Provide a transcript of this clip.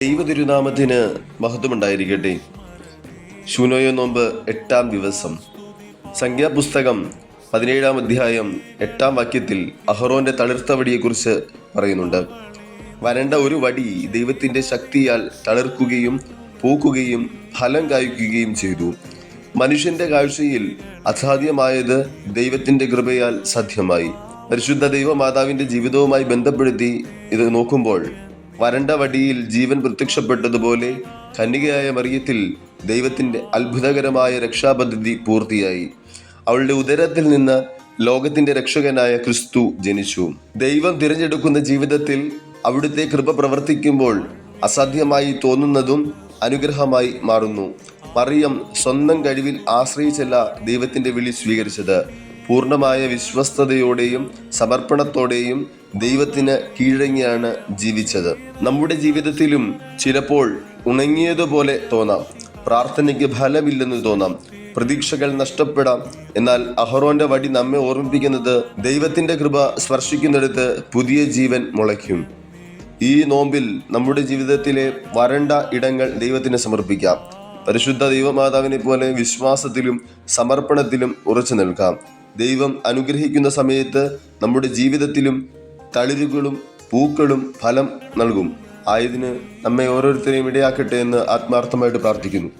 ദൈവതിരുനാമത്തിന് മഹത്വമുണ്ടായിരിക്കട്ടെ. ശൂനോയോ നോമ്പ് 8-ാം ദിവസം. സംഖ്യാപുസ്തകം 17-ാം അധ്യായം 8-ാം വാക്യത്തിൽ അഹറോന്റെ തളിർത്ത വടിയെക്കുറിച്ച് പറയുന്നുണ്ട്. വരണ്ട ഒരു വടി ദൈവത്തിന്റെ ശക്തിയാൽ തളിർക്കുകയും പൂക്കുകയും ഫലം കായ്ക്കുകയും ചെയ്തു. മനുഷ്യന്റെ കാഴ്ചയിൽ അസാധ്യമായത് ദൈവത്തിന്റെ കൃപയാൽ സാധ്യമായി. പരിശുദ്ധ ദൈവമാതാവിന്റെ ജീവിതവുമായി ബന്ധപ്പെടുത്തി ഇത് നോക്കുമ്പോൾ വരണ്ട വടിയിൽ ജീവൻ പ്രത്യക്ഷപ്പെട്ടതുപോലെ കന്യകയായ മറിയത്തിൽ ദൈവത്തിന്റെ അത്ഭുതകരമായ രക്ഷാപദ്ധതി പൂർത്തിയായി. അവളുടെ ഉദരത്തിൽ നിന്ന് ലോകത്തിന്റെ രക്ഷകനായ ക്രിസ്തു ജനിച്ചു. ദൈവം തിരഞ്ഞെടുക്കുന്ന ജീവിതത്തിൽ അവിടുത്തെ കൃപ പ്രവർത്തിക്കുമ്പോൾ അസാധ്യമായി തോന്നുന്നതും അനുഗ്രഹമായി മാറുന്നു. മറിയം സ്വന്തം കഴിവിൽ ആശ്രയിച്ചല്ല ദൈവത്തിന്റെ വിളി സ്വീകരിച്ചത്. പൂർണ്ണമായ വിശ്വസ്തയോടെയും സമർപ്പണത്തോടെയും ദൈവത്തിന് കീഴടങ്ങിയാണ് ജീവിച്ചത്. നമ്മുടെ ജീവിതത്തിലും ചിലപ്പോൾ ഉണങ്ങിയതുപോലെ തോന്നാം, പ്രാർത്ഥനയ്ക്ക് ഫലമില്ലെന്ന് തോന്നാം, പ്രതീക്ഷകൾ നഷ്ടപ്പെടാം. എന്നാൽ അഹറോന്റെ വടി നമ്മെ ഓർമ്മിപ്പിക്കുന്നത് ദൈവത്തിന്റെ കൃപ സ്പർശിക്കുന്നിടത്ത് പുതിയ ജീവൻ മുളയ്ക്കും. ഈ നോമ്പിൽ നമ്മുടെ ജീവിതത്തിലെ വരണ്ട ഇടങ്ങൾ ദൈവത്തിന് സമർപ്പിക്കാം. പരിശുദ്ധ ദൈവമാതാവിനെ പോലെ വിശ്വാസത്തിലും സമർപ്പണത്തിലും ഉറച്ചു നിൽക്കാം. ദൈവം അനുഗ്രഹിക്കുന്ന സമയത്ത് നമ്മുടെ ജീവിതത്തിലും തളിരുകളും പൂക്കളും ഫലം നൽകും. ആയതിന് നമ്മെ ഓരോരുത്തരെയും ഇടയാക്കട്ടെ എന്ന് ആത്മാർത്ഥമായിട്ട് പ്രാർത്ഥിക്കുന്നു.